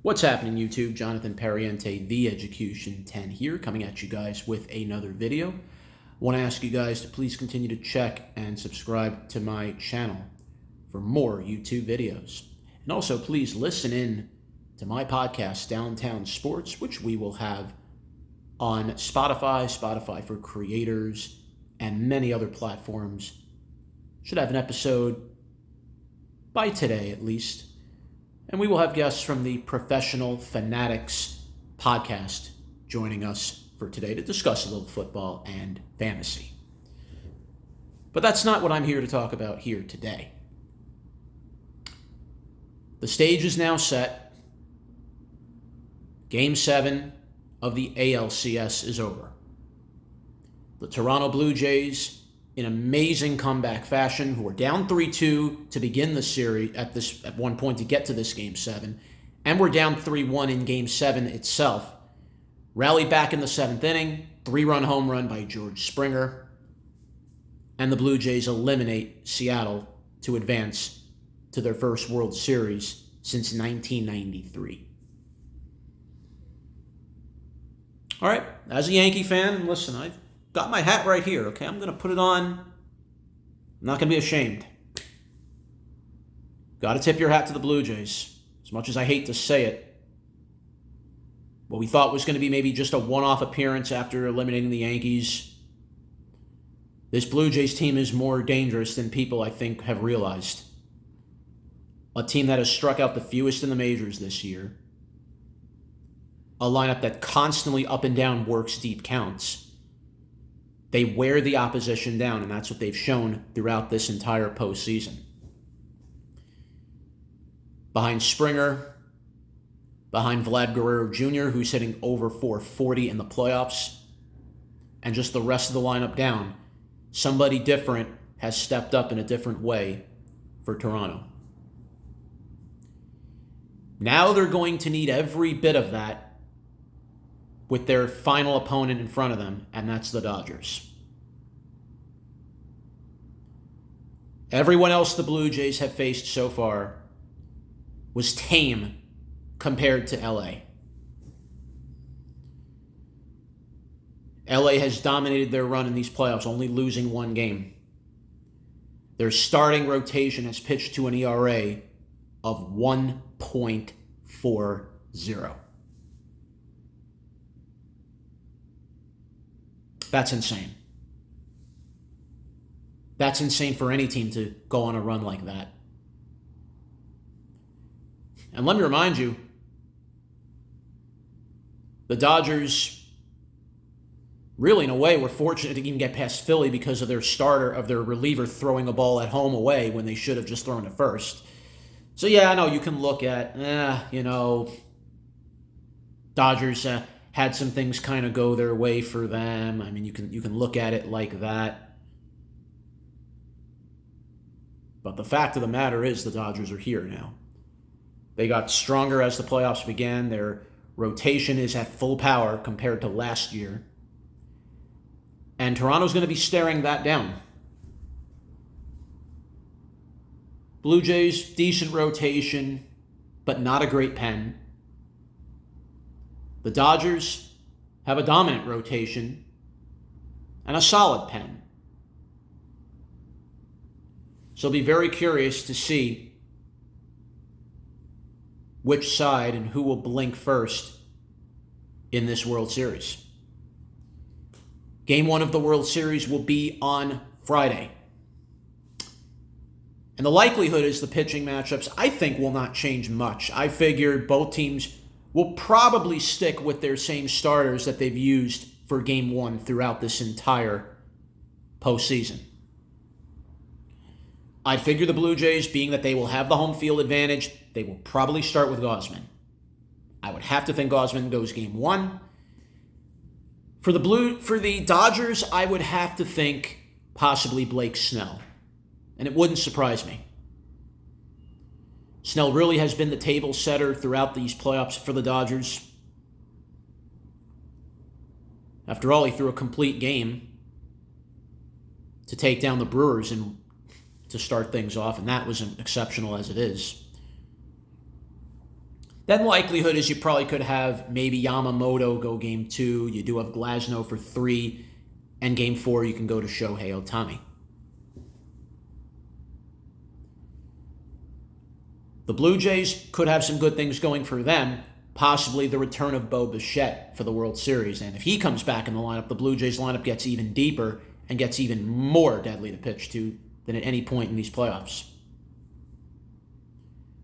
What's happening, YouTube? Jonathan Pariente, The Education 10 here, coming at you guys with another video. I want to ask you guys to please continue to check and subscribe to my channel for more YouTube videos. And also, please listen in to my podcast, Downtown Sports, which we will have on Spotify for Creators, and many other platforms. Should have an episode by today, at least. And we will have guests from the Professional Fanatics podcast joining us for today to discuss a little football and fantasy. But that's not what I'm here to talk about here today. The stage is now set. Game 7 of the ALCS is over. The Toronto Blue Jays, in amazing comeback fashion, who were down 3-2 to begin the series at one point to get to this Game 7, and were down 3-1 in Game 7 itself, rallied back in the 7th inning, 3-run home run by George Springer, and the Blue Jays eliminate Seattle to advance to their first World Series since 1993. All right, as a Yankee fan, listen, I've got my hat right here, okay? I'm going to put it on. I'm not going to be ashamed. Got to tip your hat to the Blue Jays. As much as I hate to say it. What we thought was going to be maybe just a one-off appearance after eliminating the Yankees. This Blue Jays team is more dangerous than people, I think, have realized. A team that has struck out the fewest in the majors this year. A lineup that constantly up and down works deep counts. They wear the opposition down, and that's what they've shown throughout this entire postseason. Behind Springer, behind Vlad Guerrero Jr., who's hitting over .440 in the playoffs, and just the rest of the lineup down, somebody different has stepped up in a different way for Toronto. Now they're going to need every bit of that with their final opponent in front of them, and that's the Dodgers. Everyone else the Blue Jays have faced so far was tame compared to LA. LA has dominated their run in these playoffs, only losing one game. Their starting rotation has pitched to an ERA of 1.40. That's insane. That's insane for any team to go on a run like that. And let me remind you, the Dodgers, really in a way, were fortunate to even get past Philly because of their reliever throwing a ball at home away when they should have just thrown it first. So yeah, I know you can look at, Dodgers had some things kind of go their way for them. I mean, you can look at it like that. But the fact of the matter is the Dodgers are here now. They got stronger as the playoffs began. Their rotation is at full power compared to last year. And Toronto's going to be staring that down. Blue Jays, decent rotation, but not a great pen. The Dodgers have a dominant rotation and a solid pen. So I'll be very curious to see which side and who will blink first in this World Series. Game 1 of the World Series will be on Friday. And the likelihood is the pitching matchups, I think, will not change much. I figured both teams will probably stick with their same starters that they've used for Game 1 throughout this entire postseason. I'd figure the Blue Jays, being that they will have the home field advantage, they will probably start with Gausman. I would have to think Gausman goes Game 1. For the Dodgers, I would have to think possibly Blake Snell. And it wouldn't surprise me. Snell really has been the table setter throughout these playoffs for the Dodgers. After all, he threw a complete game to take down the Brewers and to start things off, and that was exceptional as it is. Then likelihood is you probably could have maybe Yamamoto go game 2. You do have Glasnow for 3. And game 4, you can go to Shohei Ohtani. The Blue Jays could have some good things going for them. Possibly the return of Bo Bichette for the World Series. And if he comes back in the lineup, the Blue Jays lineup gets even deeper and gets even more deadly to pitch to than at any point in these playoffs.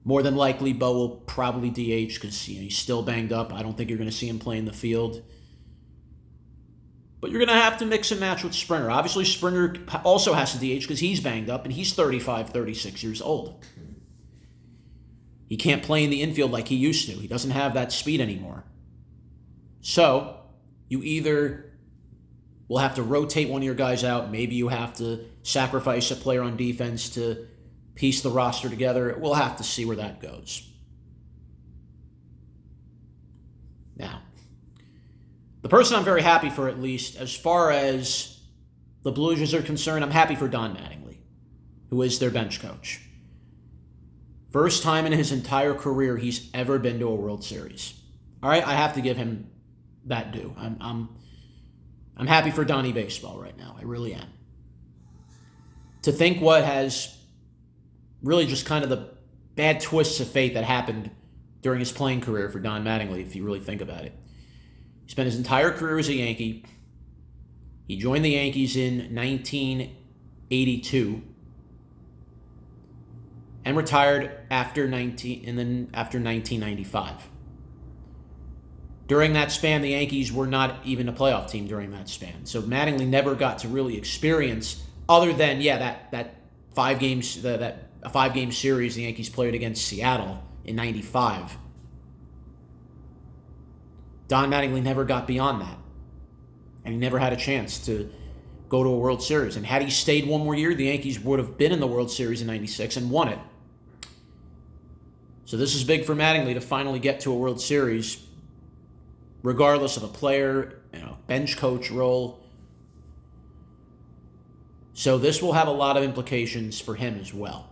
More than likely, Bo will probably DH because he's still banged up. I don't think you're going to see him play in the field. But you're going to have to mix and match with Springer. Obviously, Springer also has to DH because he's banged up and he's 35, 36 years old. He can't play in the infield like he used to. He doesn't have that speed anymore. So, you either will have to rotate one of your guys out. Maybe you have to sacrifice a player on defense to piece the roster together. We'll have to see where that goes. Now, the person I'm very happy for, at least, as far as the Blue Jays are concerned, I'm happy for Don Mattingly, who is their bench coach. First time in his entire career he's ever been to a World Series. All right, I have to give him that due. I'm happy for Donnie Baseball right now. I really am. To think what has really just kind of the bad twists of fate that happened during his playing career for Don Mattingly, if you really think about it. He spent his entire career as a Yankee. He joined the Yankees in 1982 and retired after 1995. During that span, the Yankees were not even a playoff team during that span. So Mattingly never got to really experience, other than that 5 games, that a 5-game series the Yankees played against Seattle in 95. Don Mattingly never got beyond that. And he never had a chance to go to a World Series. And had he stayed one more year, the Yankees would have been in the World Series in 96 and won it. So this is big for Mattingly to finally get to a World Series, regardless of a player, bench coach role. So this will have a lot of implications for him as well.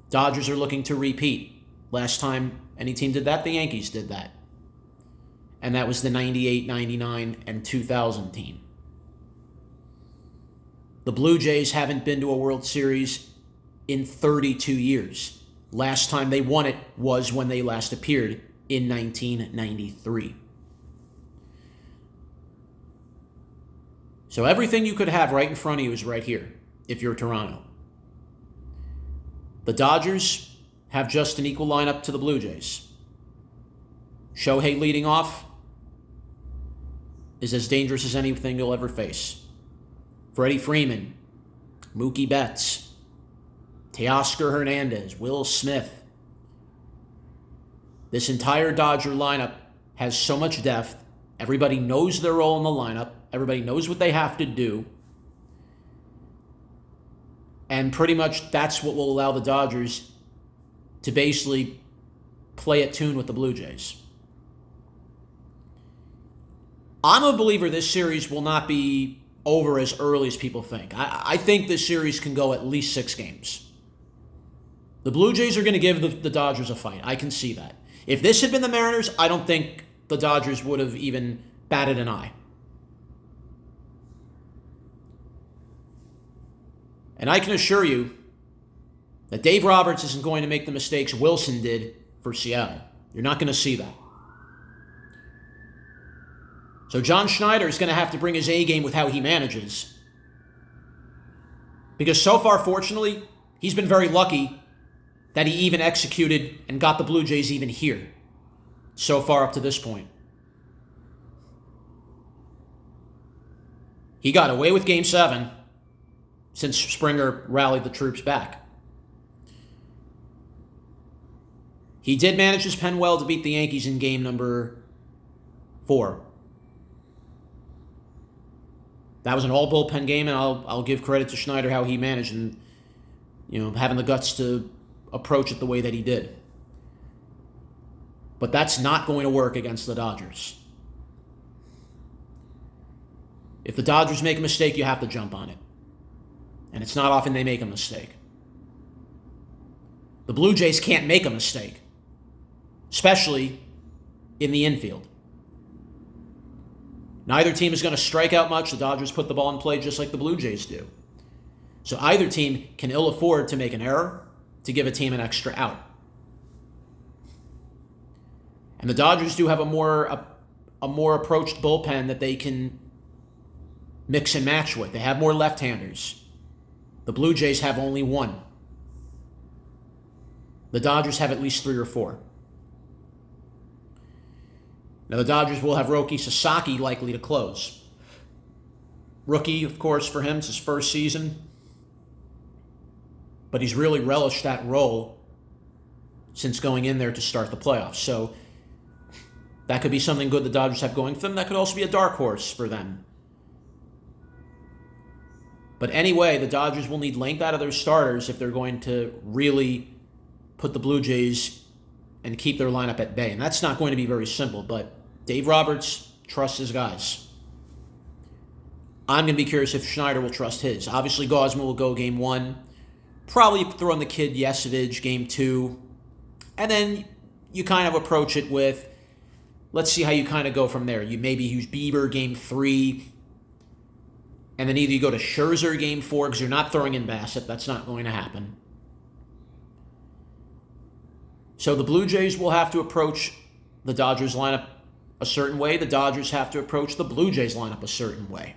Dodgers are looking to repeat. Last time any team did that, the Yankees did that. And that was the 98, 99, and 2000 team. The Blue Jays haven't been to a World Series in 32 years. Last time they won it was when they last appeared in 1993. So everything you could have right in front of you is right here, if you're Toronto. The Dodgers have just an equal lineup to the Blue Jays. Shohei leading off is as dangerous as anything you'll ever face. Freddie Freeman, Mookie Betts, Teoscar Hernandez, Will Smith. This entire Dodger lineup has so much depth. Everybody knows their role in the lineup. Everybody knows what they have to do. And pretty much that's what will allow the Dodgers to basically play at tune with the Blue Jays. I'm a believer this series will not be over as early as people think. I think this series can go at least 6 games. The Blue Jays are going to give the Dodgers a fight. I can see that. If this had been the Mariners, I don't think the Dodgers would have even batted an eye. And I can assure you that Dave Roberts isn't going to make the mistakes Wilson did for Seattle. You're not going to see that. So John Schneider is going to have to bring his A game with how he manages. Because so far, fortunately, he's been very lucky that he even executed and got the Blue Jays even here. So far up to this point. He got away with Game 7 since Springer rallied the troops back. He did manage his pen well to beat the Yankees in game number 4. That was an all bullpen game, and I'll give credit to Schneider how he managed and having the guts to approach it the way that he did. But that's not going to work against the Dodgers. If the Dodgers make a mistake, you have to jump on it. And it's not often they make a mistake. The Blue Jays can't make a mistake. especially in the infield. Neither team is going to strike out much. The Dodgers put the ball in play just like the Blue Jays do. So either team can ill afford to make an error to give a team an extra out. And the Dodgers do have a more approached bullpen that they can mix and match with. They have more left-handers. The Blue Jays have only one. The Dodgers have at least 3 or 4. Now the Dodgers will have Roki Sasaki likely to close. Rookie, of course, for him, it's his first season. But he's really relished that role since going in there to start the playoffs. So that could be something good the Dodgers have going for them. That could also be a dark horse for them. But anyway, the Dodgers will need length out of their starters if they're going to really put the Blue Jays and keep their lineup at bay. And that's not going to be very simple, but Dave Roberts trusts his guys. I'm going to be curious if Schneider will trust his. Obviously, Gausman will go game 1. Probably throw in the kid Yesevich game 2. And then you kind of approach it with, let's see how you kind of go from there. You maybe use Bieber game 3. And then either you go to Scherzer game 4 because you're not throwing in Bassett. That's not going to happen. So the Blue Jays will have to approach the Dodgers lineup a certain way. The Dodgers have to approach the Blue Jays lineup a certain way.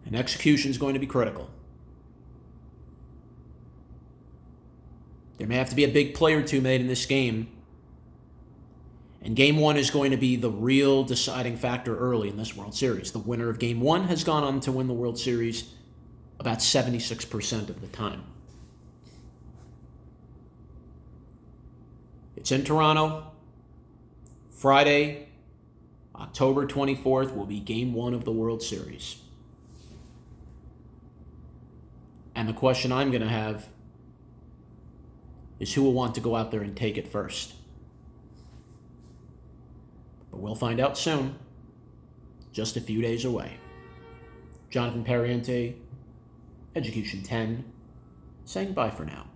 And execution is going to be critical. There may have to be a big play or two made in this game. And Game 1 is going to be the real deciding factor early in this World Series. The winner of Game 1 has gone on to win the World Series about 76% of the time. It's in Toronto. Friday, October 24th, will be Game 1 of the World Series. And the question I'm going to have is who will want to go out there and take it first. But we'll find out soon, just a few days away. Jonathan Pariente, Execution 10, saying bye for now.